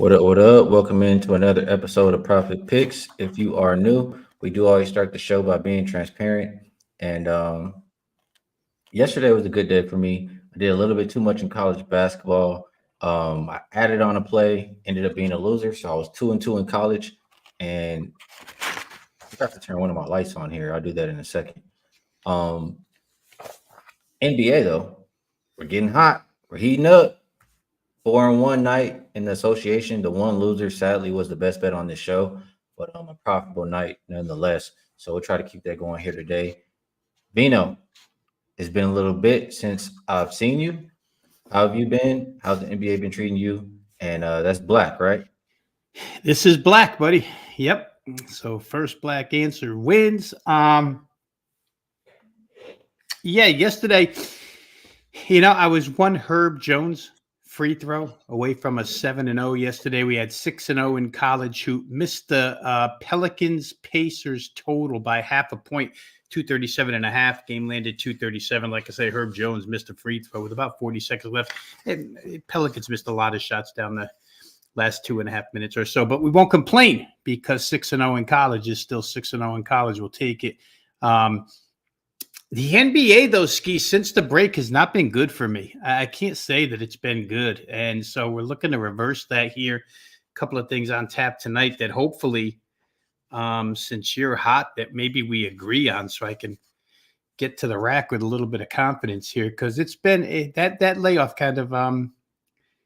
What up? What up? Welcome into another episode of Profit Picks. If you are new, we do always start the show by being transparent. And yesterday was a good day for me. I did a little bit too much in college basketball. I added on a play, ended up being a loser. So I was 2-2 in college. And I forgot to turn one of my lights on here. I'll do that in a second. Um, NBA though, we're getting hot. We're heating up. 4-1 night in the association. The one loser, sadly, was the best bet on this show, but a profitable night nonetheless. So we'll try to keep that going here today. Veno, it's been a little bit since I've seen you. How have you been? How's the NBA been treating you? And that's black, right? This is black, buddy. Yep. So first black answer wins. Yeah, yesterday, I was one Herb Jones free throw away from a 7-0 yesterday. We had 6-0 in college who missed the Pelicans Pacers total by half a point, 237.5. Game landed 237. Like I say, Herb Jones missed a free throw with about 40 seconds left. And Pelicans missed a lot of shots down the last 2.5 minutes or so, but we won't complain because 6-0 in college is still 6-0 in college. We'll take it. The NBA, though, Skee, since the break has not been good for me. I can't say that it's been good. And so we're looking to reverse that here. A couple of things on tap tonight that hopefully, since you're hot, that maybe we agree on so I can get to the rack with a little bit of confidence here because it's been that layoff kind of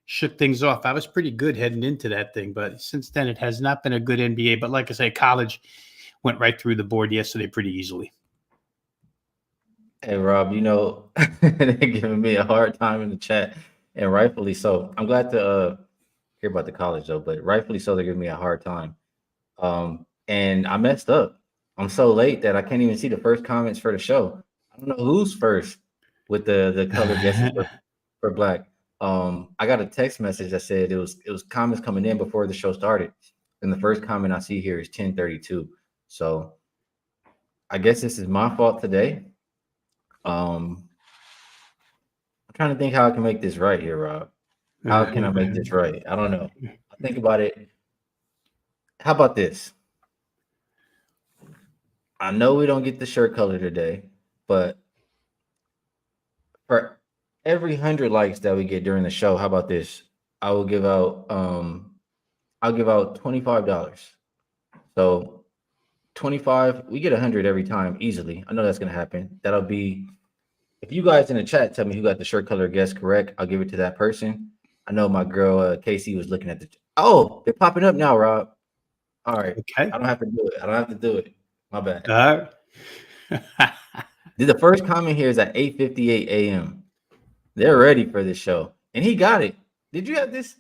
shook things off. I was pretty good heading into that thing, but since then it has not been a good NBA. But like I say, college went right through the board yesterday pretty easily. Hey, Rob, they're giving me a hard time in the chat, and rightfully so. I'm glad to hear about the college, though, but rightfully so, they're giving me a hard time. And I messed up. I'm so late that I can't even see the first comments for the show. I don't know who's first with the color guesses for black. I got a text message that said it was comments coming in before the show started, and the first comment I see here is 10:32. So I guess this is my fault today. I'm trying to think how I can make this right here, Rob. How can I make this right? I don't know. I think about it. How about this? I know we don't get the shirt color today, but for every 100 likes that we get during the show, how about this? I'll give out $25. So 25, we get 100 every time easily. I know that's gonna happen. That'll be, if you guys in the chat tell me who got the shirt color guess correct, I'll give it to that person. I know my girl Casey was looking at oh, they're popping up now, Rob. All right. Okay. I don't have to do it. My bad. All right. The first comment here is at 8:58 a.m. They're ready for this show. And he got it. Did you have this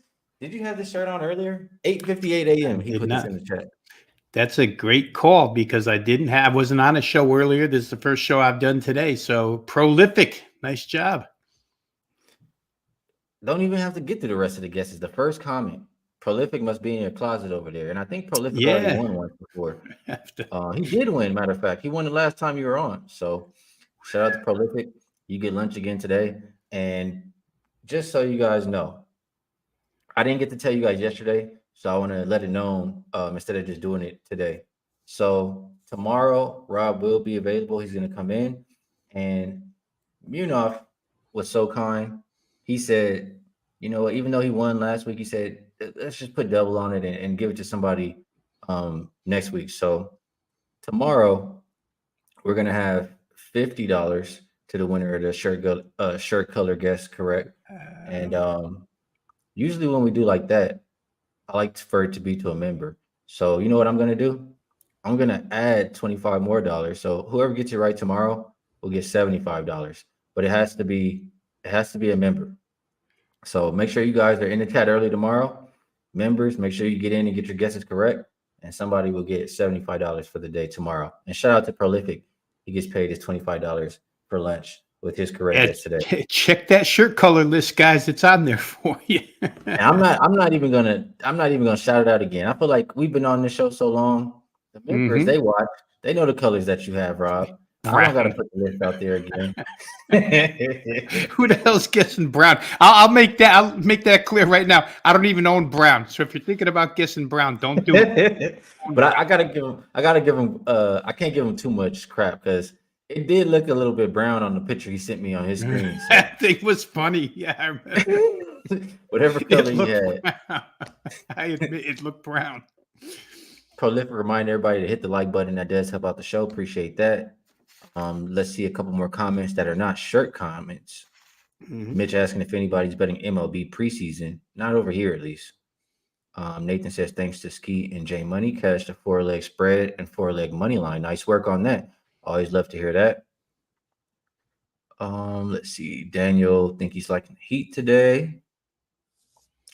shirt on earlier? 8:58 a.m. He put this in the chat. That's a great call because I wasn't on a show earlier. This is the first show I've done today. So prolific. Nice job. Don't even have to get to the rest of the guesses. The first comment. Prolific must be in your closet over there. And I think Prolific already won one before. He did win, matter of fact. He won the last time you were on. So shout out to Prolific. You get lunch again today. And just so you guys know, I didn't get to tell you guys yesterday. So I want to let it known instead of just doing it today. So tomorrow, Rob will be available. He's going to come in. And Munaf was so kind. He said, even though he won last week, he said, let's just put double on it and give it to somebody next week. So tomorrow, we're going to have $50 to the winner of the shirt color guess correct. And usually when we do like that, I like for it to be to a member. So you know what I'm going to do? I'm going to add $25 more. So whoever gets it right tomorrow will get $75. But it has to be a member. So make sure you guys are in the chat early tomorrow. Members, make sure you get in and get your guesses correct. And somebody will get $75 for the day tomorrow. And shout out to Prolific. He gets paid his $25 for lunch with his correct guess today. Check that shirt color list, guys. It's on there for you. I'm not even gonna shout it out again. I feel like we've been on this show so long. The members they watch, they know the colors that you have, Rob. I don't got to Brown. put the list out there again. Who the hell's guessing Brown? I'll make that clear right now. I don't even own Brown, so if you're thinking about guessing Brown, don't do it. But I gotta give him. I can't give him too much crap because it did look a little bit brown on the picture he sent me on his screen. So. That thing was funny. Yeah, I remember. Whatever color he had. Brown. I admit it looked brown. Prolific, remind everybody to hit the like button. That does help out the show. Appreciate that. Let's see a couple more comments that are not shirt comments. Mitch asking if anybody's betting MLB preseason. Not over here, at least. Nathan says, thanks to Skee and J Money, catch the 4-leg spread and 4-leg money line. Nice work on that. Always love to hear that. Let's see. Daniel think he's liking the Heat today.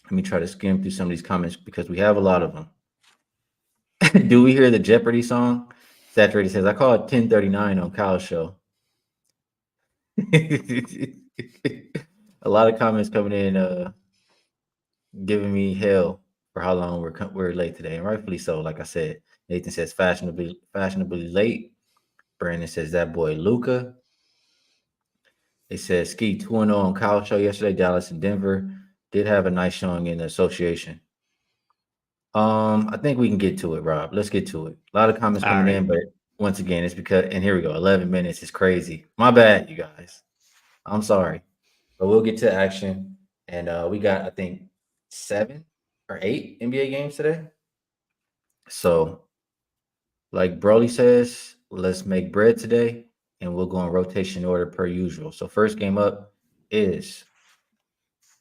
Let me try to skim through some of these comments because we have a lot of them. Do we hear the Jeopardy song? Saturated says, I call it 1039 on Kyle's show. A lot of comments coming in giving me hell for how long we're late today, and rightfully so. Like I said, Nathan says fashionably late. Brandon says that boy Luca. It says Skee 2-0 on Kyle's show yesterday. Dallas and Denver did have a nice showing in the association. I think we can get to it, Rob. Let's get to it. A lot of comments coming in, but once again, it's because, and here we go, 11 minutes is crazy. My bad, you guys. I'm sorry. But we'll get to action. And we got, I think, 7 or 8 NBA games today. So, like Broly says, let's make bread today, and we'll go in rotation order per usual. So first game up is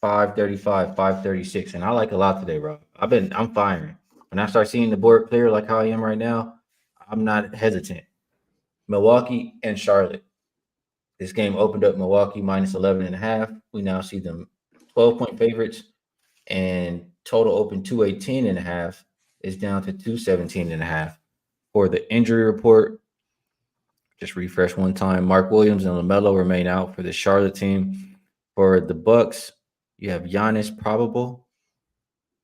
5:35, 5:36, and I like a lot today, bro. I'm firing. When I start seeing the board clear like how I am right now, I'm not hesitant. Milwaukee and Charlotte. This game opened up Milwaukee minus 11.5. We now see them 12-point favorites, and total open 218.5 is down to 217.5. For the injury report, just refresh one time. Mark Williams and LaMelo remain out for the Charlotte team. For the Bucks, you have Giannis probable.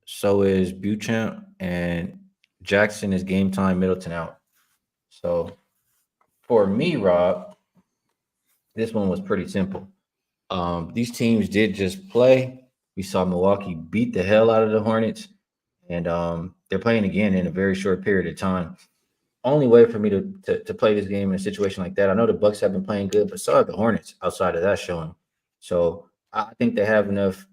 So is Beauchamp, and Jackson is game time. Middleton out. So for me, Rob, this one was pretty simple. These teams did just play. We saw Milwaukee beat the hell out of the Hornets, and they're playing again in a very short period of time. Only way for me to play this game in a situation like that. I know the Bucks have been playing good, but so have the Hornets outside of that showing. So I think they have enough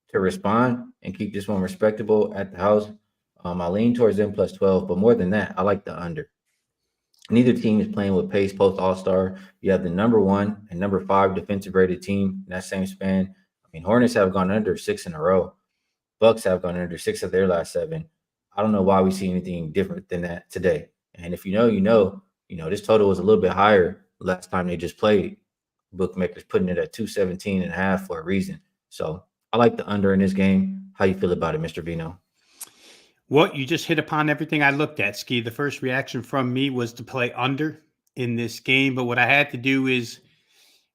to respond and keep this one respectable at the house. I lean towards them plus 12, but more than that, I like the under. Neither team is playing with pace post All-Star. You have the number 1 and number 5 defensive rated team in that same span. I mean, Hornets have gone under 6 in a row. Bucks have gone under 6 of their last 7. I don't know why we see anything different than that today. And if you know, this total was a little bit higher last time they just played. Bookmakers putting it at 217.5 for a reason. So I like the under in this game. How you feel about it, Mr. Veno? Well, you just hit upon everything I looked at, Skee. The first reaction from me was to play under in this game. But what I had to do is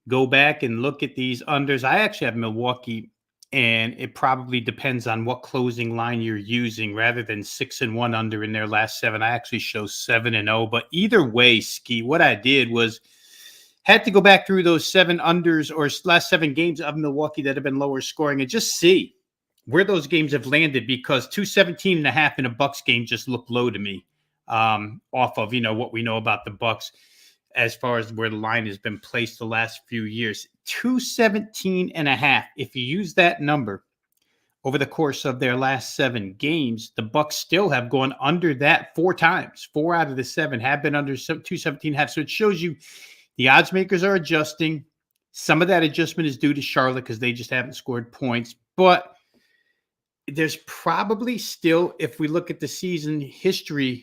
go back and look at these unders. I actually have Milwaukee, and it probably depends on what closing line you're using. Rather than 6-1 under in their last 7, I actually show 7-0. But either way, Skee, what I did was had to go back through those 7 unders or last 7 games of Milwaukee that have been lower scoring and just see where those games have landed, because 217.5 in a Bucks game just looked low to me, off of, what we know about the Bucks as far as where the line has been placed the last few years. 217.5. If you use that number over the course of their last 7 games, the Bucks still have gone under that 4 times. 4 out of the 7 have been under 217.5. So it shows you the odds makers are adjusting. Some of that adjustment is due to Charlotte because they just haven't scored points. But there's probably still, if we look at the season series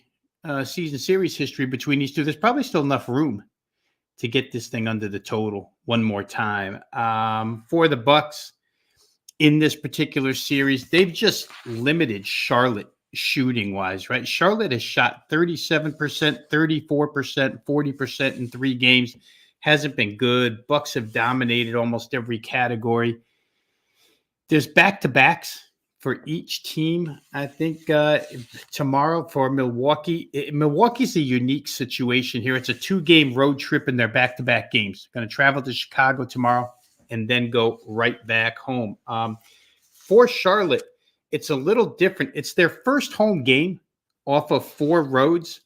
history between these two, there's probably still enough room to get this thing under the total one more time. For the Bucks in this particular series, they've just limited Charlotte shooting wise, right? Charlotte has shot 37%, 34%, 40% in 3 games. Hasn't been good. Bucks have dominated almost every category. There's back-to-backs for each team. I think tomorrow for Milwaukee. Milwaukee's a unique situation here. It's a 2-game road trip in their back-to-back games. Going to travel to Chicago tomorrow and then go right back home. For Charlotte, it's a little different. It's their first home game off of 4 roads.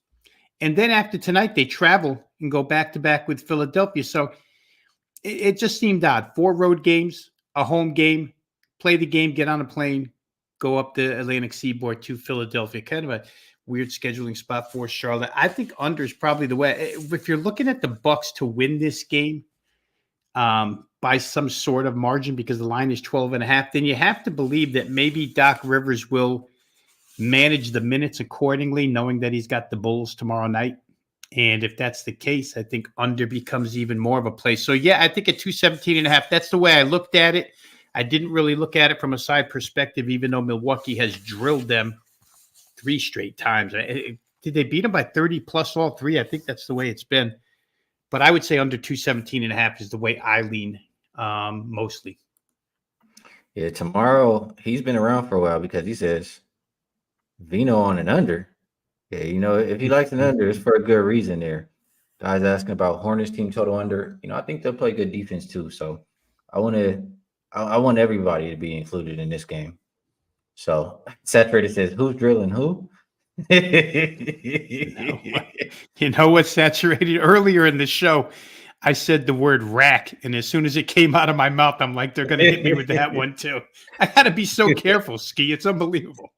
And then after tonight, they travel and go back-to-back with Philadelphia. So it just seemed odd. 4 road games, a home game, play the game, get on a plane, go up the Atlantic Seaboard to Philadelphia. Kind of a weird scheduling spot for Charlotte. I think under is probably the way. If you're looking at the Bucks to win this game by some sort of margin because the line is 12.5, then you have to believe that maybe Doc Rivers will manage the minutes accordingly, knowing that he's got the Bulls tomorrow night. And if that's the case, I think under becomes even more of a play. So, yeah, I think at 217.5, that's the way I looked at it. I didn't really look at it from a side perspective, even though Milwaukee has drilled them 3 straight times. Did they beat them by 30 plus all 3? I think that's the way it's been. But I would say under 217.5 is the way I lean mostly. Yeah, tomorrow, he's been around for a while because he says Veno on an under. Yeah, if he likes an under, it's for a good reason there. Guys asking about Hornets team total under. I think they'll play good defense too. So I want everybody to be included in this game. So Saturated says, who's drilling who? You know what's Saturated? Earlier in the show, I said the word rack, and as soon as it came out of my mouth, I'm like, they're going to hit me with that one too. I got to be so careful, Skee. It's unbelievable.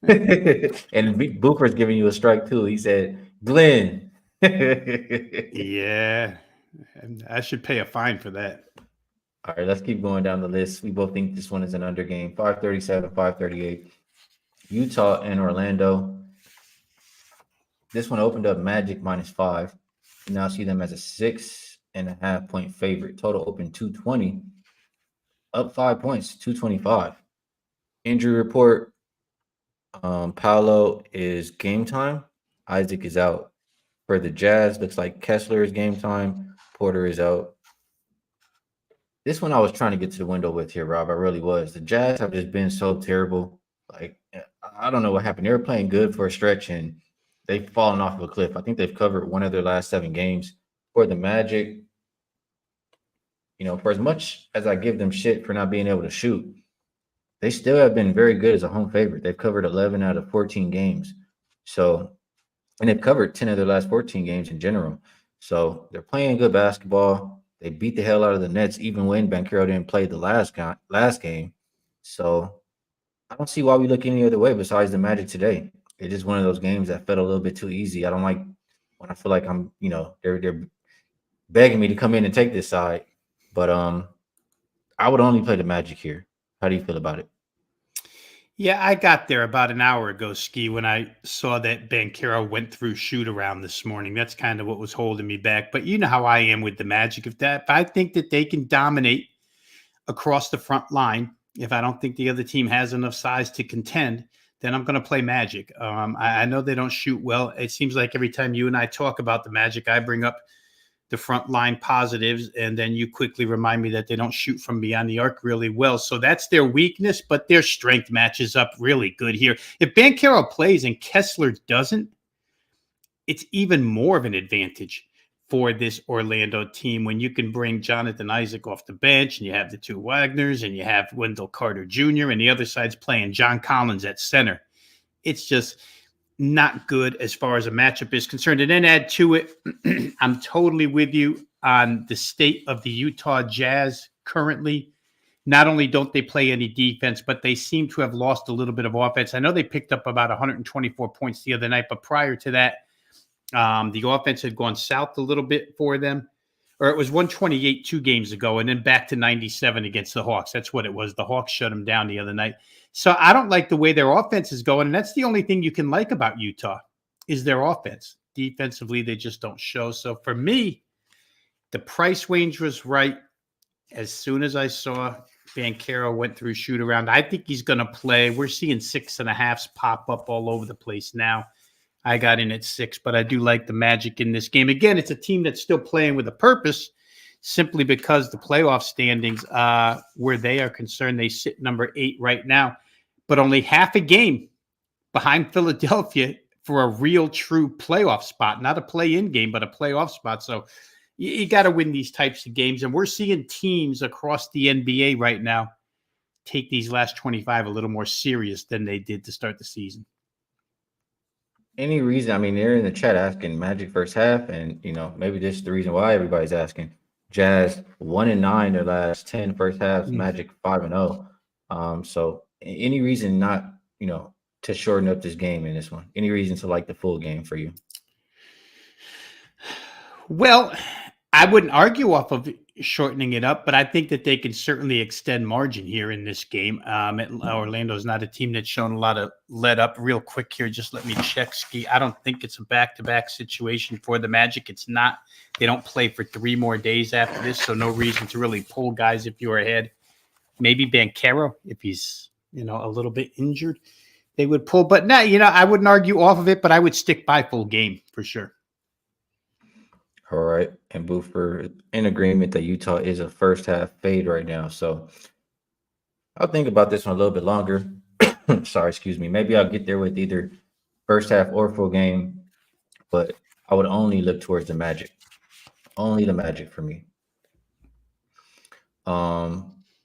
And Booker's giving you a strike too. He said, Glenn. Yeah, I should pay a fine for that. All right, let's keep going down the list. We both think this one is an under game. 537, 538. Utah and Orlando. This one opened up Magic -5. You now see them as a 6.5 point favorite. Total open 220. Up 5 points, 225. Injury report. Paolo is game time. Isaac is out. For the Jazz, looks like Kessler is game time. Porter is out. This one I was trying to get to the window with here, Rob. I really was. The Jazz have just been so terrible. Like, I don't know what happened. They were playing good for a stretch, and they've fallen off of a cliff. I think they've covered one of their last 7 games. For the Magic, for as much as I give them shit for not being able to shoot, they still have been very good as a home favorite. They've covered 11 out of 14 games. So, and they've covered 10 of their last 14 games in general. So they're playing good basketball. They beat the hell out of the Nets, even when Banchero didn't play the last game. So I don't see why we look any other way besides the Magic today. It's just one of those games that felt a little bit too easy. I don't like when I feel like I'm, they're begging me to come in and take this side. But I would only play the Magic here. How do you feel about it? Yeah, I got there about an hour ago, Skee, when I saw that Banchero went through shoot around this morning. That's kind of what was holding me back. But you know how I am with the Magic. If I think that they can dominate across the front line, if I don't think the other team has enough size to contend, then I'm going to play Magic. I know they don't shoot well. It seems like every time you and I talk about the Magic, I bring up the front line positives, and then you quickly remind me that they don't shoot from beyond the arc really well. So that's their weakness, but their strength matches up really good here. If Banchero plays and Kessler doesn't, it's even more of an advantage for this Orlando team when you can bring Jonathan Isaac off the bench and you have the 2 Wagners and you have Wendell Carter Jr. and the other side's playing John Collins at center. It's just not good as far as a matchup is concerned. And then add to it, I'm totally with you on the state of the Utah Jazz currently. Not only don't they play any defense, but they seem to have lost a little bit of offense. I know they picked up about 124 points the other night, but prior to that, the offense had gone south a little bit for them. Or it was 128 2 games ago, and then back to 97 against the Hawks. That's what it was. The Hawks shut them down the other night. So I don't like the way their offense is going, and that's the only thing you can like about Utah is their offense. Defensively, they just don't show. So for me, the price range was right. As soon as I saw Banchero went through shoot around, I think he's going to play. We're seeing 6.5s pop up all over the place now. I got in at 6, but I do like the Magic in this game. Again, it's a team that's still playing with a purpose simply because the playoff standings, where they are concerned, they sit number 8 right now. but only half a game behind Philadelphia for a real true playoff spot, not a play-in game, but a playoff spot. So you got to win these types of games. And we're seeing teams across the NBA right now take these last 25 a little more serious than they did to start the season. Any reason? I mean, they're in the chat asking Magic first half, and maybe this is the reason why everybody's asking. Jazz 1-9 their last 10 first halves. Magic 5-0. So any reason not to shorten up this game in this one? Any reason to like the full game for you? Well, I wouldn't argue off of shortening it up, but I think that they can certainly extend margin here in this game. Orlando's not a team that's shown a lot of let up. Real quick here, just let me check, Skee. I don't think it's a back-to-back situation for the Magic. It's not. They don't play for 3 more days after this, so no reason to really pull guys if you're ahead. Maybe Banchero, if he's a little bit injured, they would pull. But no, I wouldn't argue off of it, but I would stick by full game for sure. All right. And Boofer in agreement that Utah is a first half fade right now. So I'll think about this one a little bit longer. Sorry, excuse me. Maybe I'll get there with either first half or full game, but I would only look towards the Magic. Only the Magic for me.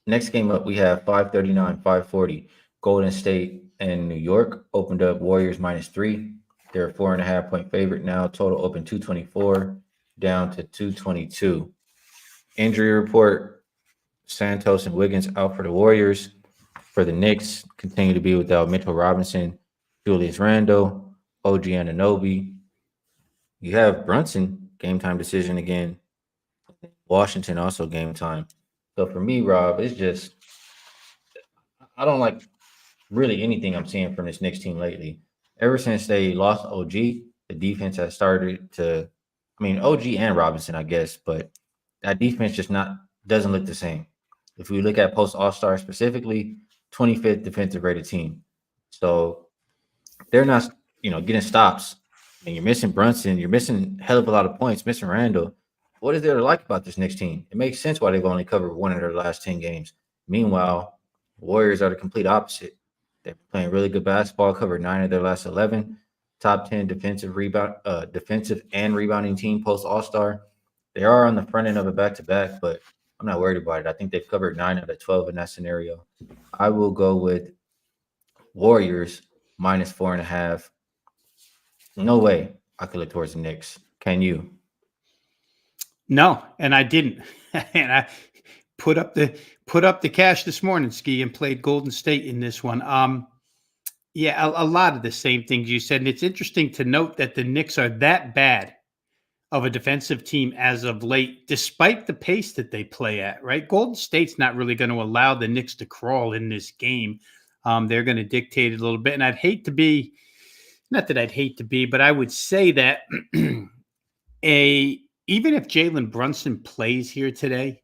Next game up, we have 539, 540. Golden State and New York opened up Warriors -3. They're a 4.5-point favorite now. Total open 224. Down to 222. Injury report: Santos and Wiggins out for the Warriors. For the Knicks, continue to be without Mitchell Robinson, Julius Randle, OG Anunoby. You have Brunson, game time decision again. Washington also game time. So for me, Rob, it's just I don't like really anything I'm seeing from this Knicks team lately. Ever since they lost OG, the defense has started to OG and Robinson, I guess, but that defense just doesn't look the same. If we look at post All-Star specifically, 25th defensive rated team. So they're not, getting stops. And you're missing Brunson, you're missing a hell of a lot of points, missing Randall. What is there to like about this Knicks team? It makes sense why they've only covered 1 of their last 10 games. Meanwhile, Warriors are the complete opposite. They're playing really good basketball, covered 9 of their last 11. Top 10 defensive and rebounding team post All-Star. They are on the front end of a back-to-back, but I'm not worried about it. I think they've covered 9 out of 12 in that scenario. I will go with Warriors -4.5. No way I could look towards the Knicks. Can you? No, and I didn't. And I put up the cash this morning, Skee, and played Golden State in this one. Yeah, a lot of the same things you said. And it's interesting to note that the Knicks are that bad of a defensive team as of late, despite the pace that they play at, right? Golden State's not really going to allow the Knicks to crawl in this game. They're going to dictate it a little bit. And I'd hate to be, not that I'd hate to be, but I would say that even if Jalen Brunson plays here today,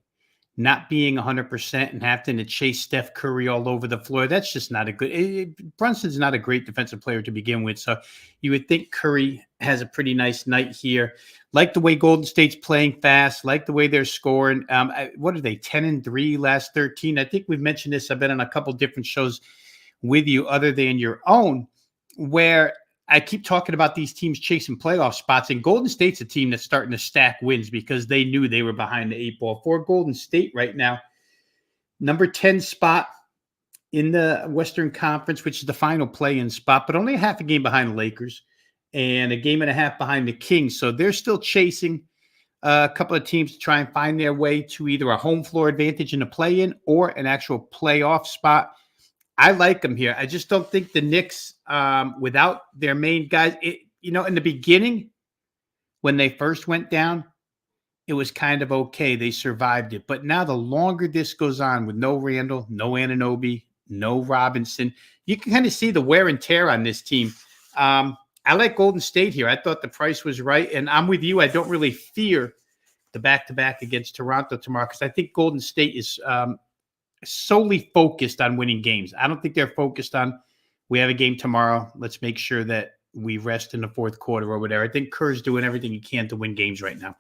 not being 100% and having to chase Steph Curry all over the floor, that's just not a good Brunson's not a great defensive player to begin with. So you would think Curry has a pretty nice night here. Like the way Golden State's playing fast, like the way they're scoring. What are they, 10-3 last 13? I think we've mentioned this. I've been on a couple different shows with you other than your own, where I keep talking about these teams chasing playoff spots, and Golden State's a team that's starting to stack wins because they knew they were behind the 8 ball. For Golden State right now, number 10 spot in the Western Conference, which is the final play-in spot, but only a half a game behind the Lakers and a game and a half behind the Kings. So they're still chasing a couple of teams to try and find their way to either a home floor advantage in the play-in or an actual playoff spot. I like them here. I just don't think the Knicks, without their main guys, in the beginning, when they first went down, it was kind of okay. They survived it. But now the longer this goes on with no Randall, no Anunoby, no Robinson, you can kind of see the wear and tear on this team. I like Golden State here. I thought the price was right. And I'm with you. I don't really fear the back-to-back against Toronto tomorrow because I think Golden State is solely focused on winning games. I don't think they're focused on, we have a game tomorrow, let's make sure that we rest in the fourth quarter or whatever. I think Kerr's doing everything he can to win games right now.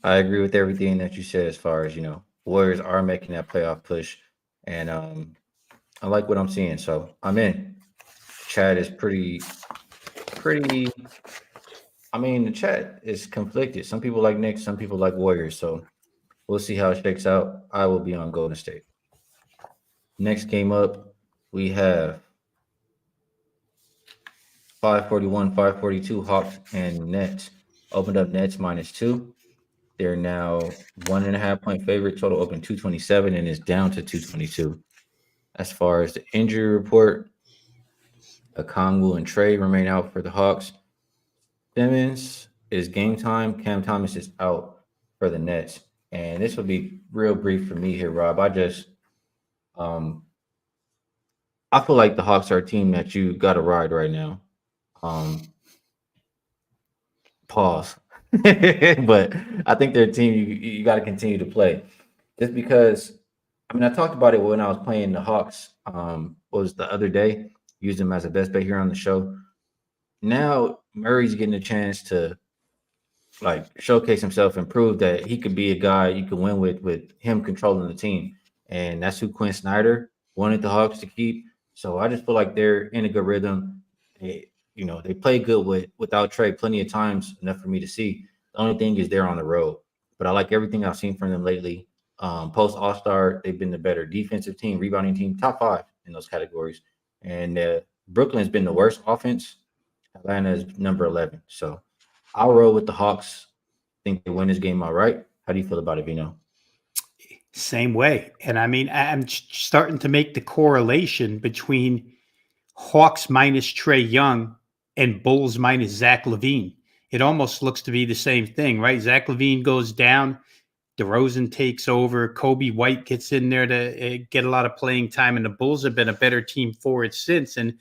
I agree with everything that you said as far as, Warriors are making that playoff push. And I like what I'm seeing, so I'm in. Chat is pretty. I mean, the chat is conflicted. Some people like Knicks, some people like Warriors. So we'll see how it shakes out. I will be on Golden State. Next game up, we have 541, 542 Hawks and Nets. Opened up Nets -2. They're now 1.5 point favorite. Total open 227 and is down to 222. As far as the injury report, Okongwu and Trey remain out for the Hawks. Simmons is game time. Cam Thomas is out for the Nets. And this will be real brief for me here, Rob. Um I feel like the Hawks are a team that you got to ride right now. Um Pause. But I think they're a team you got to continue to play. Just because I mean I talked about it when I was playing the Hawks was the other day, used them as a best bet here on the show. Now Murray's getting a chance to like showcase himself and prove that he could be a guy you can win with him controlling the team. And that's who Quinn Snyder wanted the Hawks to keep. So I just feel like they're in a good rhythm. They play good without Trey plenty of times, enough for me to see. The only thing is they're on the road. But I like everything I've seen from them lately. Post All-Star, they've been the better defensive team, rebounding team, top 5 in those categories. And Brooklyn's been the worst offense. Atlanta is number 11. So I'll roll with the Hawks. Think they win this game all right. How do you feel about it, Veno? Same way. And I mean, I'm starting to make the correlation between Hawks minus Trey Young and Bulls minus Zach LaVine. It almost looks to be the same thing, right? Zach LaVine goes down. DeRozan takes over. Kobe White gets in there to get a lot of playing time. And the Bulls have been a better team for it since. And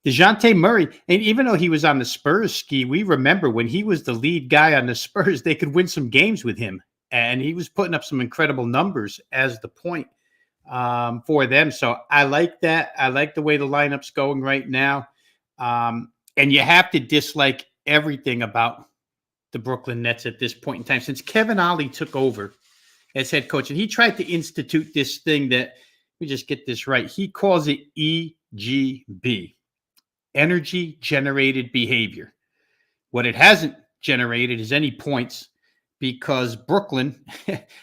DeJounte Murray, and even though he was on the Spurs, Skee, we remember when he was the lead guy on the Spurs, they could win some games with him. And he was putting up some incredible numbers as the point for them. So I like that. I like the way the lineup's going right now. And you have to dislike everything about the Brooklyn Nets at this point in time. Since Kevin Ollie took over as head coach, and he tried to institute this thing that, let me just get this right, he calls it EGB. Energy generated behavior. What it hasn't generated is any points, because Brooklyn,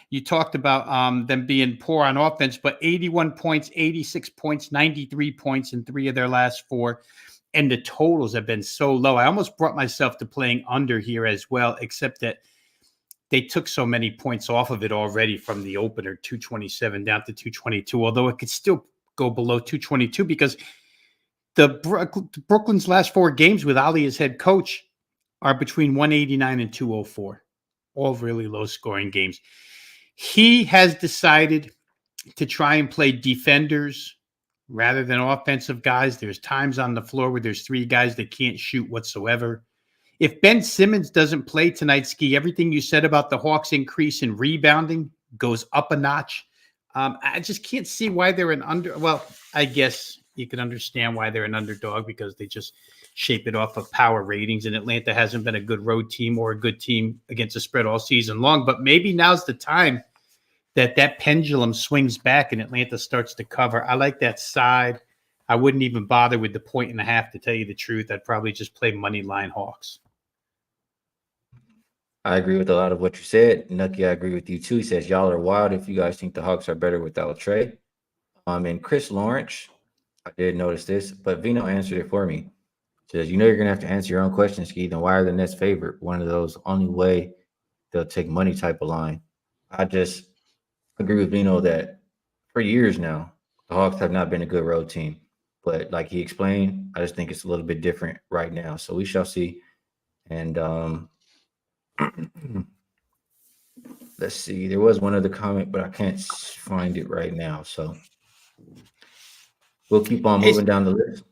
you talked about them being poor on offense, but 81 points, 86 points, 93 points in 3 of their last 4. And the totals have been so low. I almost brought myself to playing under here as well, except that they took so many points off of it already from the opener, 227 down to 222, although it could still go below 222 because Brooklyn's last 4 games with Ali as head coach are between 189 and 204, all really low scoring games. He has decided to try and play defenders rather than offensive guys. There's times on the floor where there's 3 guys that can't shoot whatsoever. If Ben Simmons doesn't play tonight, Skee, everything you said about the Hawks' increase in rebounding goes up a notch. I just can't see why they're an under. Well, I guess you can understand why they're an underdog, because they just shape it off of power ratings, and Atlanta hasn't been a good road team or a good team against the spread all season long. But maybe now's the time that pendulum swings back and Atlanta starts to cover. I like that side. I wouldn't even bother with the 1.5 to tell you the truth. I'd probably just play money line Hawks. I agree with a lot of what you said. Nucky, I agree with you too. He says, y'all are wild if you guys think the Hawks are better without Trey. And Chris Lawrence, I did notice this, but Veno answered it for me. He says, you're going to have to answer your own question, Skee. Then why are the Nets favorite? One of those only way they'll take money type of line. I just agree with Veno that for years now, the Hawks have not been a good road team. But like he explained, I just think it's a little bit different right now. So we shall see. And let's see. There was one other comment, but I can't find it right now. So we'll keep on moving down the list.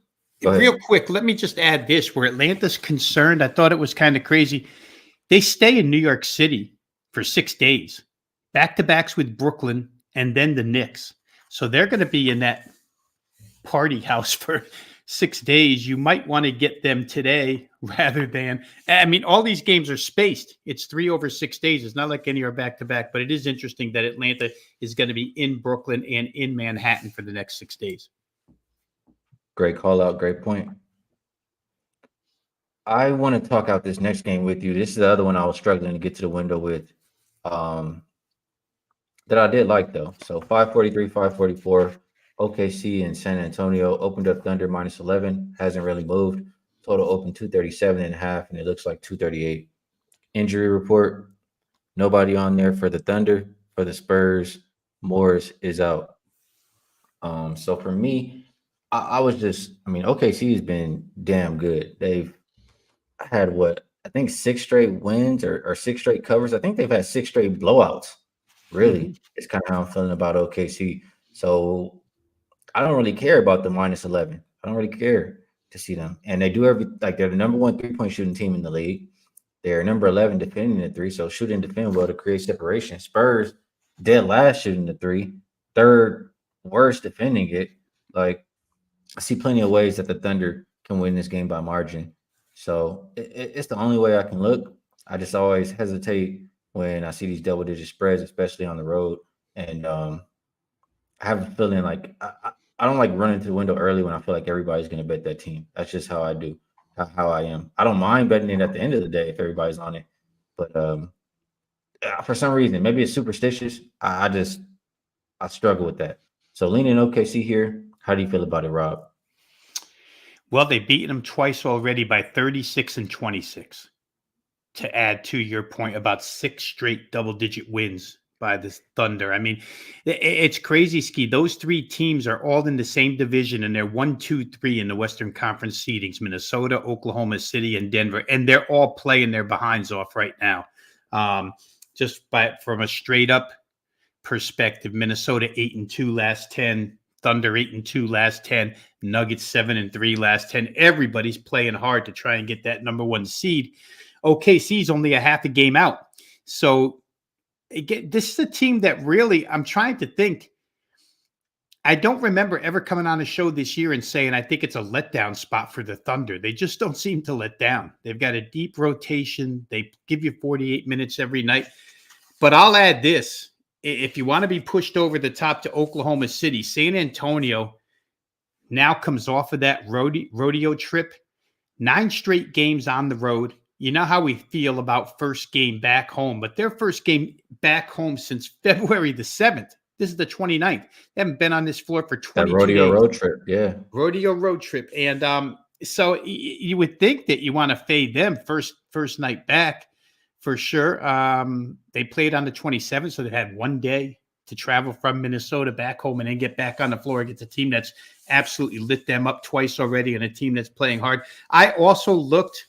Real quick, let me just add this. Where Atlanta's concerned, I thought it was kind of crazy. They stay in New York City for 6 days, back-to-backs with Brooklyn and then the Knicks. So they're going to be in that party house for 6 days, you might want to get them today rather than, I mean, all these games are spaced. It's 3 over 6 days. It's not like any are back to back, but it is interesting that Atlanta is going to be in Brooklyn and in Manhattan for the next 6 days. Great call out. Great point. I want to talk out this next game with you. This is the other one I was struggling to get to the window with. That I did like though. So 543, 544. OKC and San Antonio opened up Thunder minus 11. Hasn't really moved. Total open 237.5, and it looks like 238. Injury report. Nobody on there for the Thunder. For the Spurs, Morris is out. So for me, I mean, OKC has been damn good. They've had I think 6 straight wins or 6 straight covers. I think they've had 6 straight blowouts. Really, it's kind of how I'm feeling about OKC. So I don't really care about the minus 11. I don't really care to see them. And they do they're the number 1 3-point shooting team in the league. They're number 11 defending the 3, so shoot and defend well to create separation. Spurs dead last shooting the 3, 3rd worst defending it. Like, I see plenty of ways that the Thunder can win this game by margin. So it's the only way I can look. I just always hesitate when I see these double-digit spreads, especially on the road. And I have a feeling like I don't like running to the window early when I feel like everybody's going to bet that team. That's just how I do, how I am. I don't mind betting it at the end of the day if everybody's on it. But for some reason, maybe it's superstitious. I struggle with that. So leaning OKC here. How do you feel about it, Rob? Well, they've beaten them twice already by 36 and 26. To add to your point about 6 straight double-digit wins by the Thunder. I mean, it's crazy, Skee. Those 3 teams are all in the same division, and they're 1, 2, 3 in the Western Conference seedings: Minnesota, Oklahoma City, and Denver. And they're all playing their behinds off right now. From a straight-up perspective, Minnesota 8-2 last 10. Thunder 8-2 last 10, Nuggets 7-3 last 10. Everybody's playing hard to try and get that number 1 seed. OKC's only a half a game out. So again, this is a team that really, I'm trying to think. I don't remember ever coming on a show this year and saying, I think it's a letdown spot for the Thunder. They just don't seem to let down. They've got a deep rotation. They give you 48 minutes every night. But I'll add this. If you want to be pushed over the top to Oklahoma City, San Antonio now comes off of that rodeo trip. 9 straight games on the road. You know how we feel about first game back home, but their first game back home since February the 7th. This is the 29th. They haven't been on this floor for 22 days. That rodeo road trip, yeah. Rodeo road trip. And so you would think that you want to fade them first night back for sure. They played on the 27th, so they had 1 day to travel from Minnesota back home and then get back on the floor against a team that's absolutely lit them up twice already and a team that's playing hard. I also looked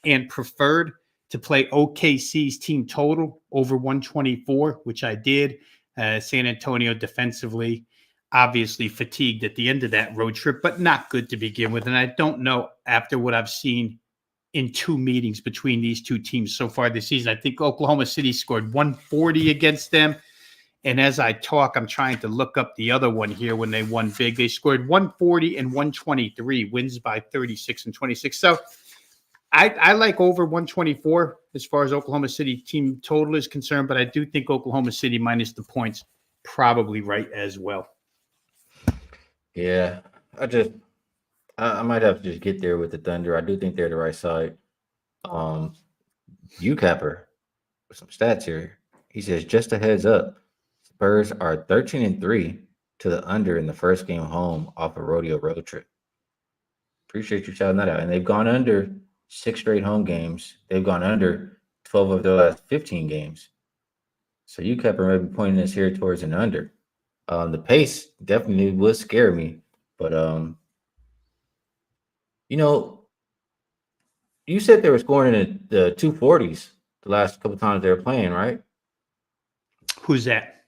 and preferred to play OKC's team total over 124, which I did. San Antonio defensively, obviously fatigued at the end of that road trip, but not good to begin with. And I don't know, after what I've seen in 2 meetings between these 2 teams so far this season, I think Oklahoma City scored 140 against them. And as I talk, I'm trying to look up the other one here when they won big. They scored 140 and 123, wins by 36 and 26. So I like over 124 as far as Oklahoma City team total is concerned, but I do think Oklahoma City minus the points probably right as well. Yeah, I might have to just get there with the Thunder. I do think they're the right side. UCapper with some stats here. He says, just a heads up, Spurs are 13-3 to the under in the first game home off a rodeo road trip. Appreciate you shouting that out. And they've gone under 6 straight home games. They've gone under 12 of the last 15 games. So UCapper may be pointing us here towards an under. The pace definitely would scare me, but you said they were scoring in the 240s the last couple times they were playing, right? Who's that?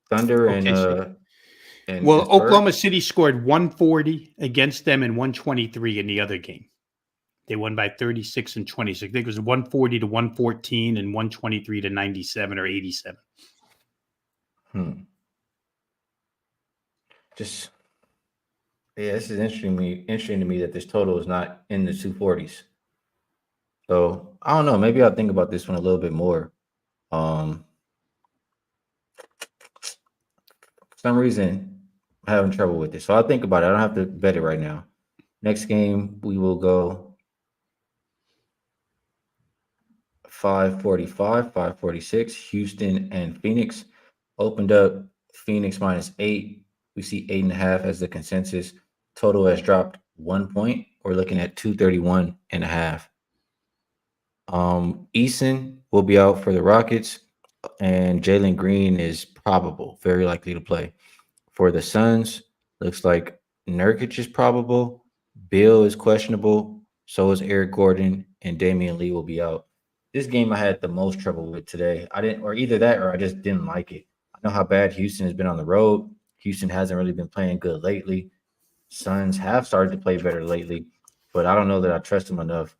Thunder and and Oklahoma City scored 140 against them and 123 in the other game. They won by 36 and 26. I think it was 140 to 114 and 123 to 97 or 87. Yeah, this is interesting to me that this total is not in the 240s. So I don't know. Maybe I'll think about this one a little bit more. For some reason, I'm having trouble with this. So I'll think about it. I don't have to bet it right now. Next game, we will go 545, 546. Houston and Phoenix opened up Phoenix -8. We see 8.5 as the consensus. Total has dropped 1 point. We're looking at 231.5. Eason will be out for the Rockets, and Jalen Green is probable, very likely to play. For the Suns, looks like Nurkic is probable, Bill is questionable, so is Eric Gordon, and Damian Lee will be out. This game I had the most trouble with today. I didn't, or either that, or I just didn't like it. I know how bad Houston has been on the road. Houston hasn't really been playing good lately. Suns have started to play better lately, but I don't know that I trust them enough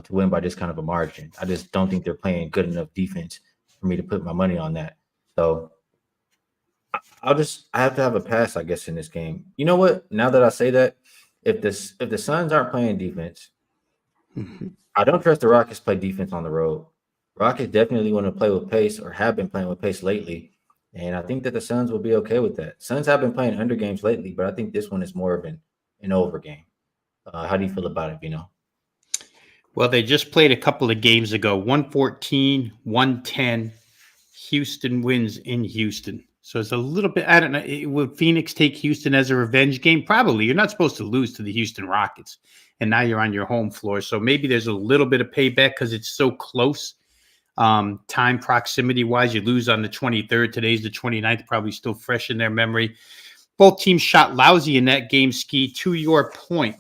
to win by this kind of a margin. I just don't think they're playing good enough defense for me to put my money on that. So I have to have a pass, I guess, in this game. You know what? Now that I say that, if the Suns aren't playing defense, I don't trust the Rockets play defense on the road. Rockets definitely want to play with pace or have been playing with pace lately. And I think that the Suns will be okay with that. Suns have been playing under games lately, but I think this one is more of an over game. How do you feel about it, Veno? Well, they just played a couple of games ago, 114, 110. Houston wins in Houston. So it's a little bit, I don't know, would Phoenix take Houston as a revenge game? Probably. You're not supposed to lose to the Houston Rockets. And now you're on your home floor. So maybe there's a little bit of payback because it's so close. Time proximity wise, you lose on the 23rd. Today's the 29th, probably still fresh in their memory. Both teams shot lousy in that game, Skee. To your point,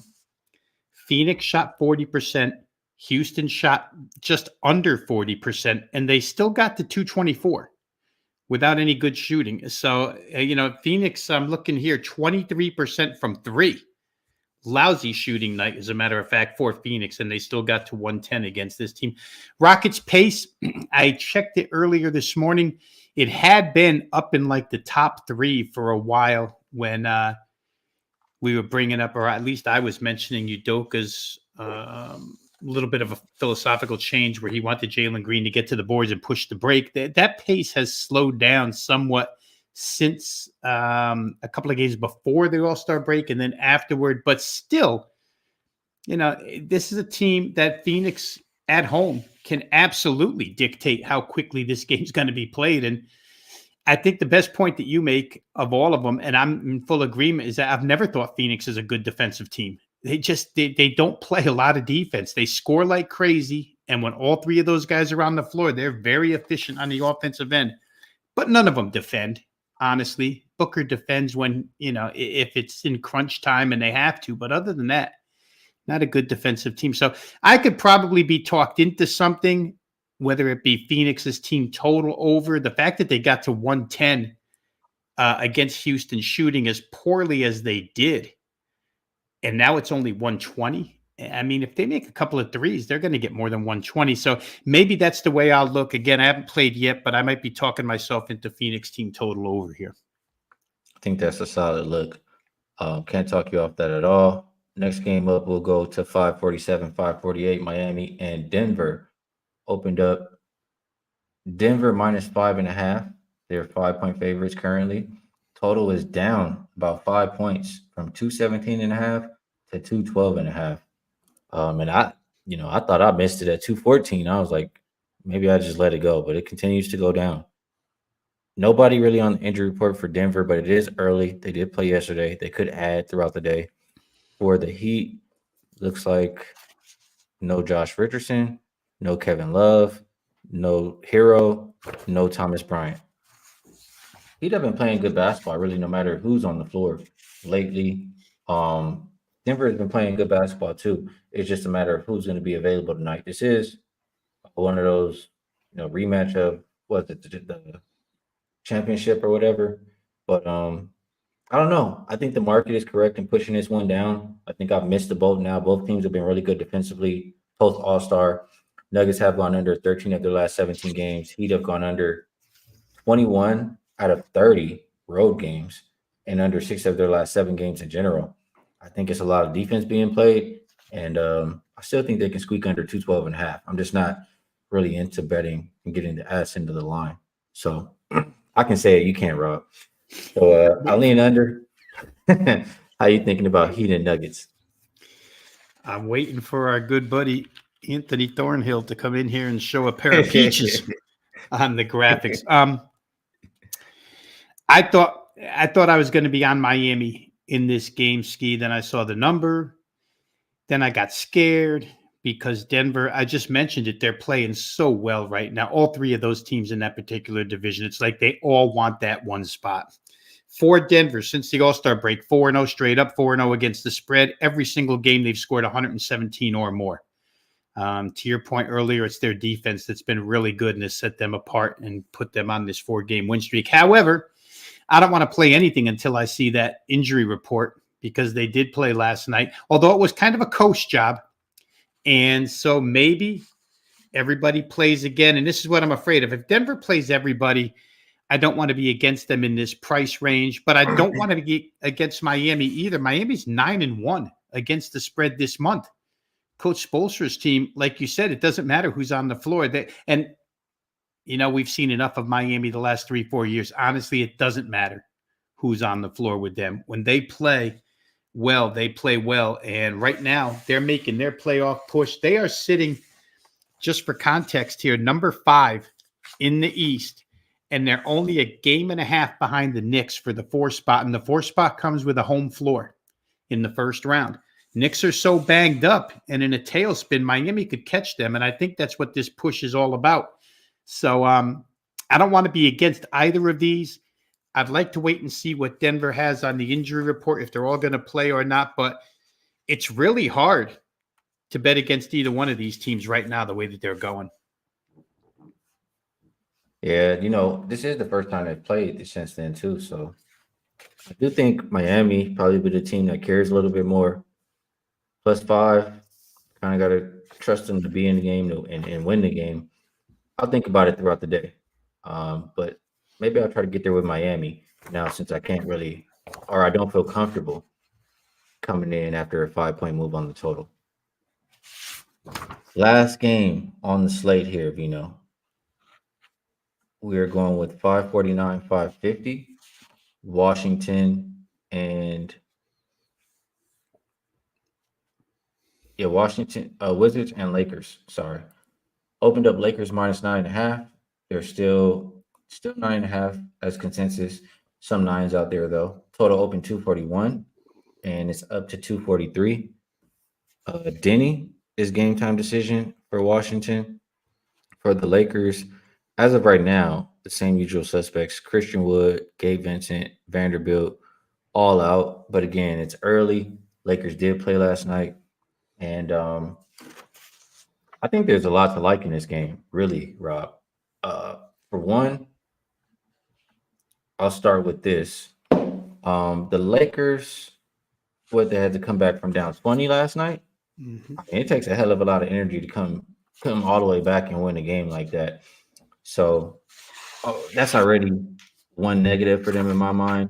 Phoenix shot 40%. Houston shot just under 40%, and they still got to 224 without any good shooting. So, Phoenix, I'm looking here, 23% from three. Lousy shooting night, as a matter of fact, for Phoenix, and they still got to 110 against this team. Rockets pace, I checked it earlier this morning. It had been up in like the top three for a while when we were bringing up, or at least I was mentioning Udoka's little bit of a philosophical change where he wanted Jalen Green to get to the boards and push the break. That pace has slowed down somewhat since a couple of games before the All-Star break and then afterward. But still, this is a team that Phoenix at home can absolutely dictate how quickly this game's going to be played. And I think the best point that you make of all of them, and I'm in full agreement, is that I've never thought Phoenix is a good defensive team. They don't play a lot of defense. They score like crazy. And when all three of those guys are on the floor, they're very efficient on the offensive end. But none of them defend, honestly. Booker defends when, if it's in crunch time and they have to. But other than that, not a good defensive team. So I could probably be talked into something, whether it be Phoenix's team total over. The fact that they got to 110 against Houston shooting as poorly as they did, and now it's only 120. I mean, if they make a couple of threes, they're going to get more than 120. So maybe that's the way I'll look. Again, I haven't played yet, but I might be talking myself into Phoenix team total over here. I think that's a solid look. Can't talk you off that at all. Next game up, we'll go to 547, 548. Miami and Denver opened up. Denver -5.5. They're 5-point favorites currently. Total is down about 5 points from 217.5 to 212.5. And I thought I missed it at 214. I was like, maybe I just let it go, but it continues to go down. Nobody really on the injury report for Denver, but it is early. They did play yesterday. They could add throughout the day. For the Heat, looks like no Josh Richardson, no Kevin Love, no Hero, no Thomas Bryant. Heat have been playing good basketball, really, no matter who's on the floor lately. Denver has been playing good basketball too. It's just a matter of who's going to be available tonight. This is one of those, rematch of the championship or whatever. But I don't know. I think the market is correct in pushing this one down. I think I've missed the boat now. Both teams have been really good defensively, post All-Star. Nuggets have gone under 13 of their last 17 games. Heat have gone under 21 out of 30 road games and under 6 of their last 7 games in general. I think it's a lot of defense being played, and I still think they can squeak under 212.5. I'm just not really into betting and getting the ass into the line. So I can say it, you can't, Rob. So I lean under. How you thinking about Heat and Nuggets? I'm waiting for our good buddy Anthony Thornhill to come in here and show a pair of peaches on the graphics. I thought I was going to be on Miami in this game, Skee. Then I saw the number. Then I got scared because Denver, I just mentioned it, they're playing so well right now. All three of those teams in that particular division, it's like they all want that one spot. For Denver, since the All-Star break, 4-0 straight up, 4-0 against the spread. Every single game they've scored 117 or more. To your point earlier, it's their defense that's been really good and has set them apart and put them on this 4-game win streak. However, I don't want to play anything until I see that injury report because they did play last night, although it was kind of a coast job. And so maybe everybody plays again. And this is what I'm afraid of. If Denver plays everybody, I don't want to be against them in this price range, but I don't want to be against Miami either. Miami's 9-1 against the spread this month. Coach Spoelstra's team, like you said, it doesn't matter who's on the floor. We've seen enough of Miami the last 3-4 years. Honestly, it doesn't matter who's on the floor with them. When they play well, they play well. And right now, they're making their playoff push. They are sitting, just for context here, number 5 in the East. And they're only a game and a half behind the Knicks for the 4 spot. And the 4 spot comes with a home floor in the first round. Knicks are so banged up, and in a tailspin, Miami could catch them. And I think that's what this push is all about. So I don't want to be against either of these. I'd like to wait and see what Denver has on the injury report, if they're all going to play or not. But it's really hard to bet against either one of these teams right now, the way that they're going. Yeah, this is the first time they've played since then too. So I do think Miami probably be the team that cares a little bit more. +5, kind of got to trust them to be in the game and win the game. I'll think about it throughout the day. But maybe I'll try to get there with Miami now since I can't really, or I don't feel comfortable coming in after a 5-point move on the total. Last game on the slate here, Veno. We're going with 549, 550, Washington and Washington Wizards and Lakers. Sorry, opened up Lakers -9.5. They're still 9.5 as consensus. Some 9s out there though. Total open 241, and it's up to 243. Denny is game time decision for Washington. For the Lakers, as of right now, the same usual suspects: Christian Wood, Gabe Vincent, Vanderbilt, all out. But again, it's early. Lakers did play last night. And I think there's a lot to like in this game, really, Rob. For one, I'll start with this. The Lakers, they had to come back from down 20 last night. Mm-hmm. I mean, it takes a hell of a lot of energy to come all the way back and win a game like that. So that's already one negative for them in my mind.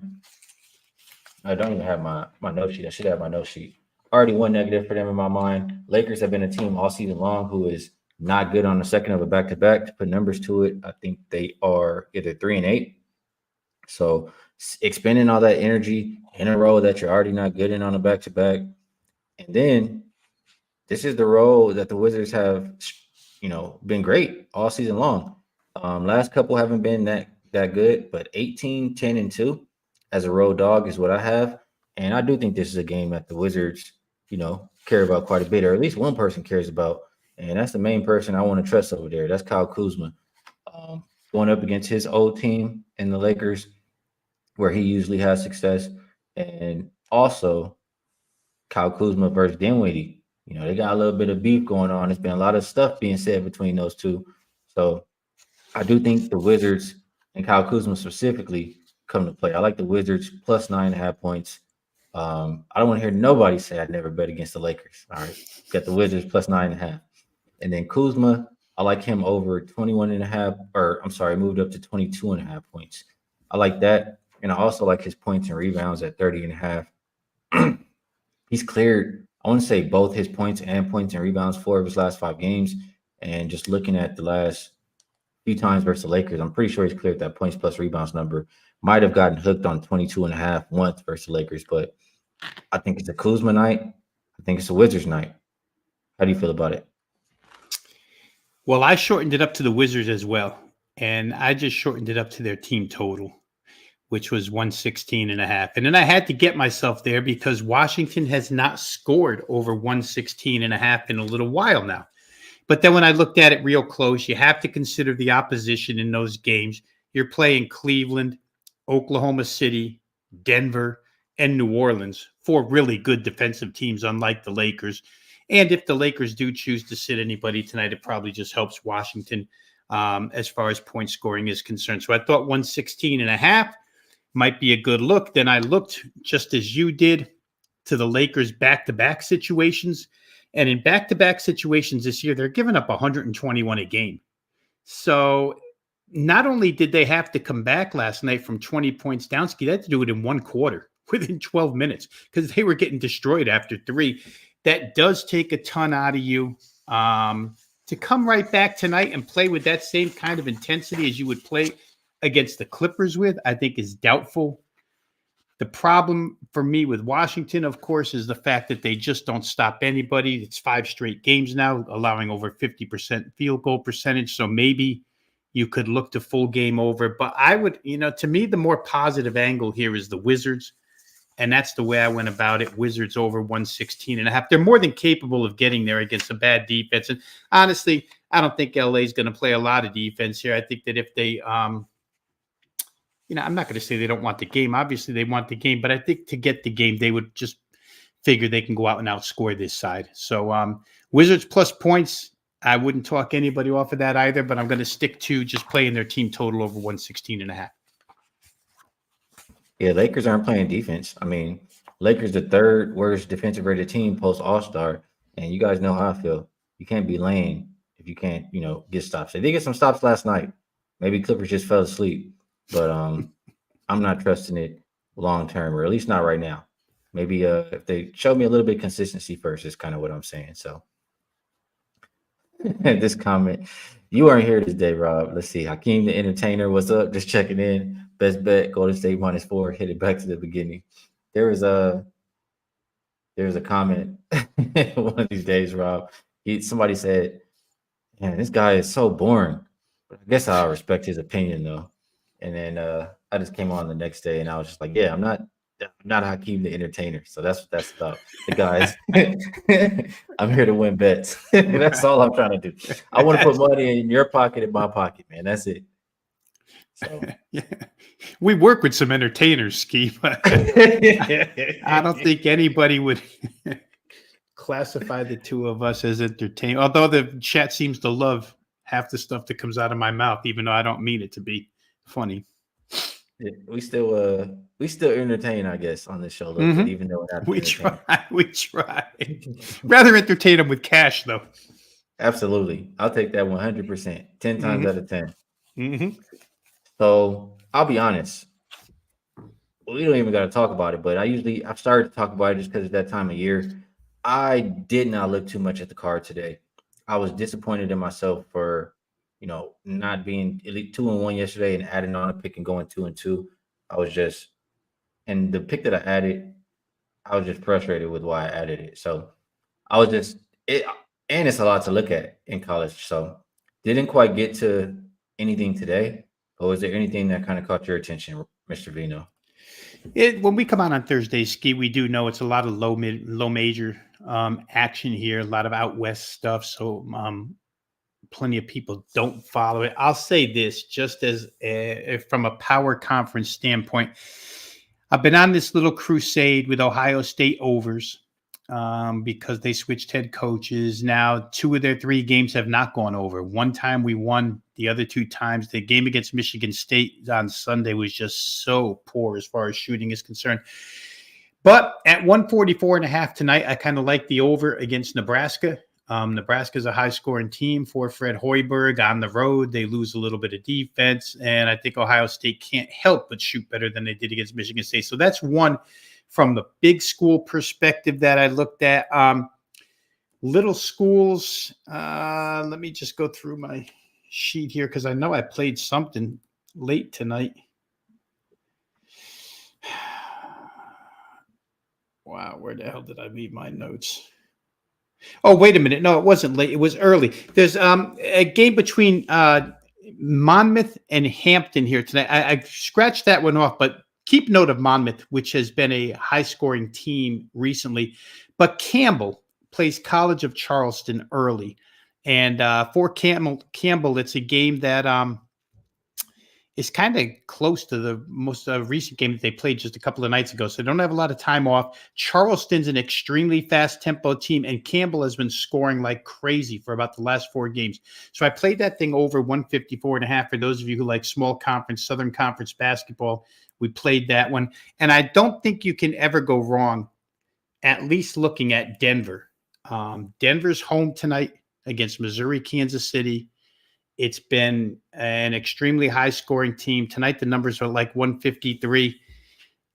I don't even have my note sheet. I should have my note sheet. Already one negative for them in my mind. Lakers have been a team all season long who is not good on the second of a back-to-back. To put numbers to it, I think they are either 3-8. So expending all that energy in a row that you're already not good in on a back-to-back. And then this is the role that the Wizards have, been great all season long. Last couple haven't been that good, but 18, 10, and 2 as a road dog is what I have. And I do think this is a game that the Wizards, care about quite a bit, or at least one person cares about. And that's the main person I want to trust over there. That's Kyle Kuzma. Going up against his old team in the Lakers, where he usually has success. And also Kyle Kuzma versus Dinwiddie. They got a little bit of beef going on. There's been a lot of stuff being said between those two. So I do think the Wizards and Kyle Kuzma specifically come to play. I like the Wizards plus 9.5 points. I don't want to hear nobody say I'd never bet against the Lakers. All right. Got the Wizards plus 9.5. And then Kuzma, I like him over 21.5, moved up to 22.5 points. I like that. And I also like his points and rebounds at 30.5. he's cleared, I want to say, both his points and rebounds 4 of his last 5 games. And just looking at the last few times versus the Lakers, I'm pretty sure he's cleared that points plus rebounds number. Might have gotten hooked on 22.5 once versus the Lakers, but I think it's a Kuzma night. I think it's a Wizards night. How do you feel about it? Well, I shortened it up to the Wizards as well. And I just shortened it up to their team total, which was 116.5. And then I had to get myself there because Washington has not scored over 116.5 in a little while now. But then when I looked at it real close, you have to consider the opposition in those games. You're playing Cleveland, Oklahoma City, Denver, and New Orleans, 4 really good defensive teams, unlike the Lakers. And if the Lakers do choose to sit anybody tonight, it probably just helps Washington as far as point scoring is concerned. So I thought 116.5 might be a good look. Then I looked, just as you did, to the Lakers back-to-back situations. And in back-to-back situations this year, they're giving up 121 a game. So not only did they have to come back last night from 20 points down, Skee, they had to do it in 1 quarter within 12 minutes because they were getting destroyed after 3. That does take a ton out of you. To come right back tonight and play with that same kind of intensity as you would play against the Clippers with, I think is doubtful. The problem for me with Washington, of course, is the fact that they just don't stop anybody. It's 5 straight games now, allowing over 50% field goal percentage. So maybe you could look to full game over. But I would, to me, the more positive angle here is the Wizards. And that's the way I went about it. Wizards over 116.5. They're more than capable of getting there against a bad defense. And honestly, I don't think LA is going to play a lot of defense here. I think that if they, I'm not going to say they don't want the game. Obviously, they want the game. But I think to get the game, they would just figure they can go out and outscore this side. So Wizards plus points. I wouldn't talk anybody off of that either. But I'm going to stick to just playing their team total over 116.5. Yeah, Lakers aren't playing defense. I mean, Lakers the 3rd worst defensive rated team post All-Star, and you guys know how I feel. You can't be lame if you can't, get stops. They did get some stops last night. Maybe Clippers just fell asleep, but I'm not trusting it long term, or at least not right now. Maybe if they show me a little bit of consistency first, is kind of what I'm saying. So this comment, you weren't here this day, Rob. Let's see. Hakeem the Entertainer, what's up? Just checking in. Best bet, Golden State -4. Hit it back to the beginning. There was a comment one of these days, Rob. Somebody said, "Man, this guy is so boring." But I guess I'll respect his opinion though. And then I just came on the next day and I was just like, "Yeah, I'm not Hakeem the Entertainer." So that's what that's about. The guys, I'm here to win bets. That's all I'm trying to do. I want to put money in your pocket, in my pocket, man. That's it. So yeah. We work with some entertainers, Skee, but I don't think anybody would classify the two of us as entertainers. Although the chat seems to love half the stuff that comes out of my mouth, even though I don't mean it to be funny. Yeah, we still entertain, I guess, on this show, though, but even though we try. Rather entertain them with cash, though. Absolutely, I'll take that 100%, 10 times out of 10. Mm-hmm. So I'll be honest. We don't even got to talk about it, but I've started to talk about it just because it's that time of year. I did not look too much at the card today. I was disappointed in myself for, not being elite 2-1 yesterday and adding on a pick and going 2-2. And the pick that I added, I was just frustrated with why I added it. So I was and it's a lot to look at in college. So didn't quite get to anything today. But was there anything that kind of caught your attention, Mr. Veno? When we come on Thursday, Skee, we do know it's a lot of low major action here, a lot of out west stuff. So plenty of people don't follow it. I'll say this, just as from a power conference standpoint, I've been on this little crusade with Ohio State overs because they switched head coaches. Now, 2 of their 3 games have not gone over. One time we won. The other 2 times, the game against Michigan State on Sunday was just so poor as far as shooting is concerned. But at 144.5 tonight, I kind of like the over against Nebraska. Nebraska's a high-scoring team for Fred Hoiberg on the road. They lose a little bit of defense, and I think Ohio State can't help but shoot better than they did against Michigan State. So that's one from the big school perspective that I looked at. Little schools, let me just go through my sheet here because I know I played something late tonight. Wow, where the hell did I leave my notes? Oh, wait a minute. No, it wasn't late. It was early. There's a game between Monmouth and Hampton here tonight. I scratched that one off, but keep note of Monmouth, which has been a high-scoring team recently. But Campbell plays College of Charleston early. And for Campbell, it's a game that is kind of close to the most recent game that they played just a couple of nights ago. So they don't have a lot of time off. Charleston's an extremely fast tempo team, and Campbell has been scoring like crazy for about the last 4 games. So I played that thing over 154.5 for those of you who like small conference, Southern Conference basketball. We played that one. And I don't think you can ever go wrong, at least looking at Denver. Denver's home tonight against Missouri, Kansas City. It's been an extremely high-scoring team. Tonight, the numbers are like 153.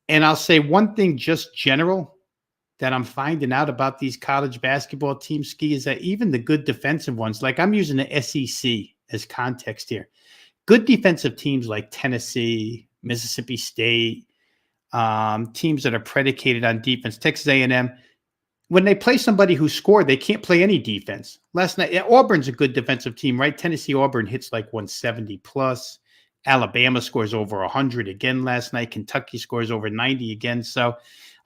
And I'll say one thing just general that I'm finding out about these college basketball teams, Skee, is that even the good defensive ones, like I'm using the SEC as context here, good defensive teams like Tennessee, Mississippi State, teams that are predicated on defense, Texas A&M, when they play somebody who scored, they can't play any defense. Last night, Auburn's a good defensive team, right? Tennessee Auburn hits like 170 plus. Alabama scores over 100 again last night. Kentucky scores over 90 again. So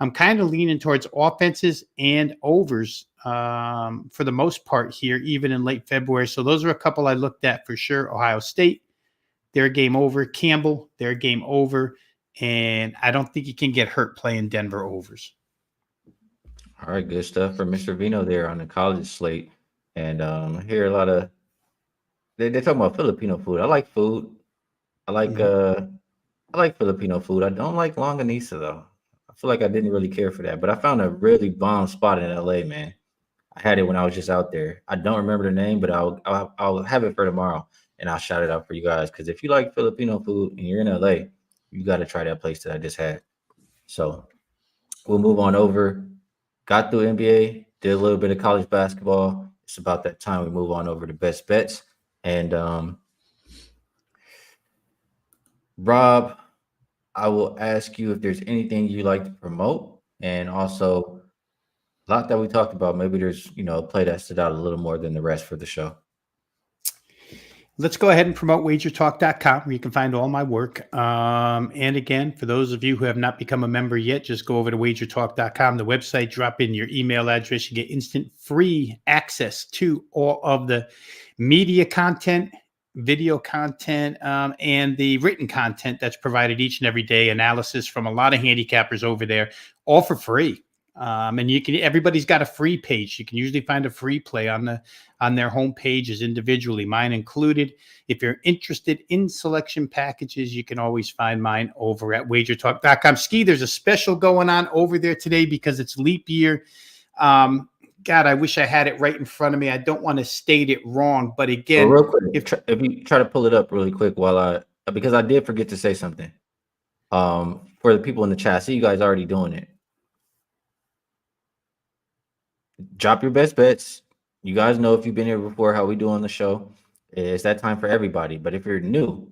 I'm kind of leaning towards offenses and overs for the most part here, even in late February. So those are a couple I looked at for sure. Ohio State, their game over. Campbell, their game over. And I don't think you can get hurt playing Denver overs. All right, good stuff for Mr. Veno there on the college slate. And I hear a lot of they're talking about Filipino food. I like food. I like Filipino food. I don't like longanisa though. I feel like I didn't really care for that, but I found a really bomb spot in LA, man. I had it when I was just out there. I don't remember the name, but I'll have it for tomorrow and I'll shout it out for you guys. Because if you like Filipino food and you're in LA, you got to try that place that I just had. So we'll move on over. Got through NBA, did a little bit of college basketball. It's about that time we move on over to best bets. And Rob, I will ask you if there's anything you like to promote, and also a lot that we talked about. Maybe there's a play that stood out a little more than the rest for the show. Let's go ahead and promote wagertalk.com, where you can find all my work. And again, for those of you who have not become a member yet, just go over to wagertalk.com, the website, drop in your email address. You get instant free access to all of the media content, video content, and the written content that's provided each and every day. Analysis from a lot of handicappers over there, all for free. And everybody's got a free page. You can usually find a free play on their home pages individually, mine included. If you're interested in selection packages, you can always find mine over at wagertalk.com. Skee, there's a special going on over there today because it's leap year. God, I wish I had it right in front of me. I don't want to state it wrong, but again, real quick, if you try to pull it up really quick because I did forget to say something. For the people in the chat, I see you guys already doing it. Drop your best bets. You guys know, if you've been here before, how we do on the show. It's that time for everybody. But if you're new,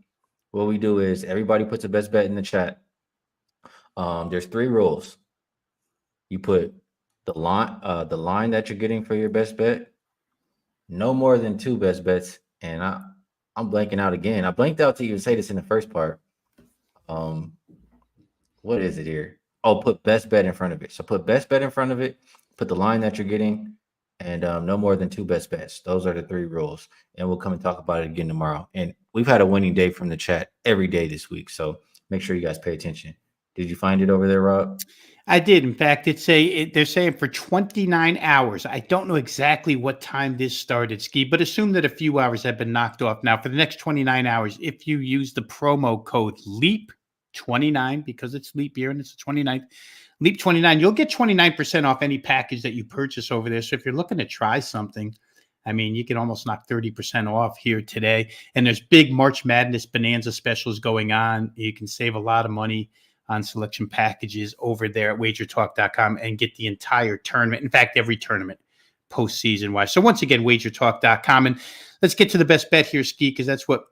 what we do is everybody puts a best bet in the chat. There's 3 rules. You put the line that you're getting for your best bet, no more than 2 best bets. And I'm blanking out again. I blanked out to even say this in the first part. What is it here? Oh, put best bet in front of it. So put best bet in front of it. Put the line that you're getting, and no more than 2 best bets. Those are the 3 rules, and we'll come and talk about it again tomorrow. And we've had a winning day from the chat every day this week, so make sure you guys pay attention. Did you find it over there, Rob? I did. In fact, they're saying for 29 hours. I don't know exactly what time this started, Skee, but assume that a few hours have been knocked off. Now, for the next 29 hours, if you use the promo code LEAP29, because it's leap year and it's the 29th, Leap 29, you'll get 29% off any package that you purchase over there. So if you're looking to try something, I mean, you can almost knock 30% off here today. And there's big March Madness Bonanza specials going on. You can save a lot of money. on selection packages over there at wagertalk.com and get the entire tournament. In fact, every tournament postseason wise. So once again, wagertalk.com. And let's get to the best bet here, Skee, because that's what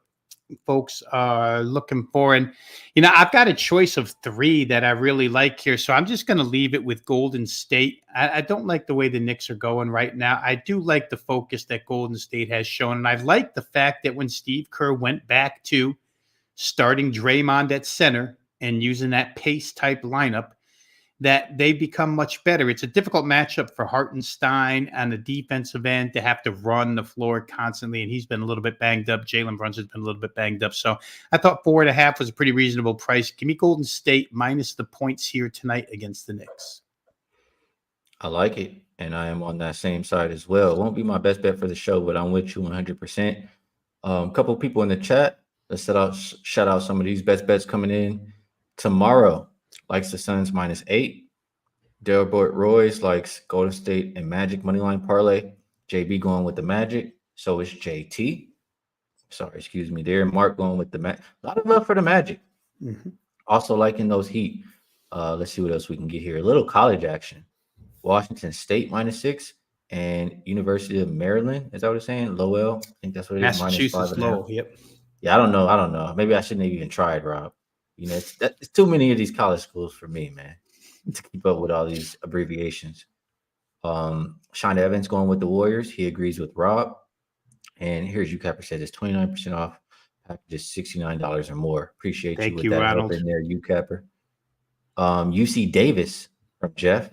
folks are looking for. And, I've got a choice of 3 that I really like here. So I'm just going to leave it with Golden State. I don't like the way the Knicks are going right now. I do like the focus that Golden State has shown. And I like the fact that when Steve Kerr went back to starting Draymond at center and using that pace type lineup, that they become much better. It's a difficult matchup for Hartenstein on the defensive end to have to run the floor constantly, and he's been a little bit banged up. Jalen Brunson's been a little bit banged up. So I thought 4.5 was a pretty reasonable price. Give me Golden State minus the points here tonight against the Knicks. I like it, and I am on that same side as well. It won't be my best bet for the show, but I'm with you 100%. A couple of people in the chat. Let's shout out some of these best bets coming in tomorrow. Likes the Suns -8. Delbert Royce likes Golden State and Magic moneyline parlay. JB going with the Magic. So is JT. Sorry, excuse me there. Mark going with the Magic. A lot of love for the Magic. Mm-hmm. Also liking those Heat. Let's see what else we can get here. A little college action. Washington State -6 and University of Maryland. Is that what it's saying? Lowell. I think that's what it is. Massachusetts Lowell. Yep. Yeah, I don't know. Maybe I shouldn't have even tried, Rob. It's too many of these college schools for me, man, to keep up with all these abbreviations. Sean Evans going with the Warriors. He agrees with Rob. And here's UCapper says it's 29% off. Packages $69 or more. Appreciate you with that Ronald. Help in there, UCapper. UC Davis from Jeff.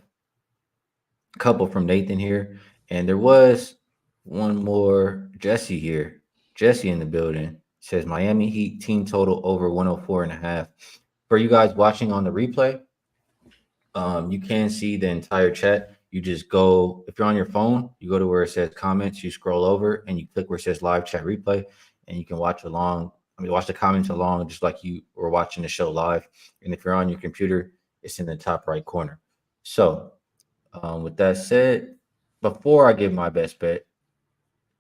A couple from Nathan here. And there was one more Jesse here. Jesse in the building. Says Miami Heat team total over 104.5. For you guys watching on the replay, you can see the entire chat. You just go, if you're on your phone, you go to where it says comments, you scroll over and you click where it says live chat replay, and you can watch the comments along just like you were watching the show live. And if you're on your computer, it's in the top right corner. So with that said, before I give my best bet,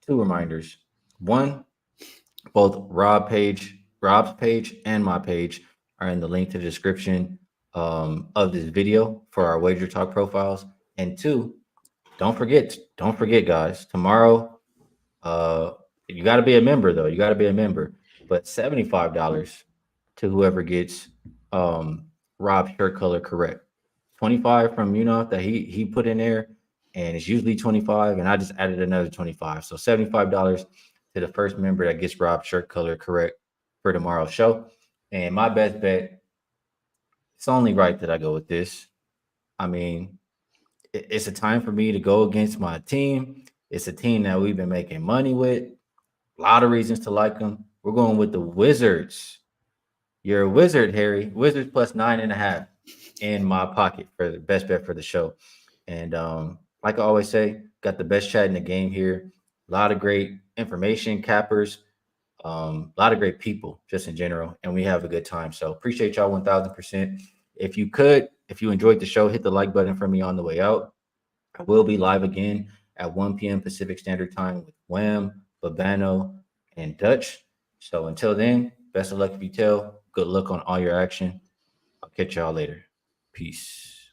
2 reminders. One, both Rob's page and my page are in the link to the description of this video for our Wagertalk profiles. And 2, don't forget, guys, tomorrow, you got to be a member, though. You got to be a member. But $75 to whoever gets Rob's shirt color correct. 25 from that he put in there, and it's usually 25, and I just added another 25. So $75 to the first member that gets Rob's shirt color correct for tomorrow's show. And my best bet, it's only right that I go with this. I mean, it's a time for me to go against my team. It's a team that we've been making money with. A lot of reasons to like them. We're going with the Wizards. You're a wizard, Harry. Wizards plus 9.5 in my pocket for the best bet for the show. And like I always say, got the best chat in the game here. A lot of great information, cappers, a lot of great people just in general, and we have a good time. So appreciate y'all 1,000%. If you enjoyed the show, hit the like button for me on the way out. I will be live again at 1 p.m. Pacific Standard Time with Wham, Veno, and Dutch. So until then, best of luck if you tell. Good luck on all your action. I'll catch y'all later. Peace.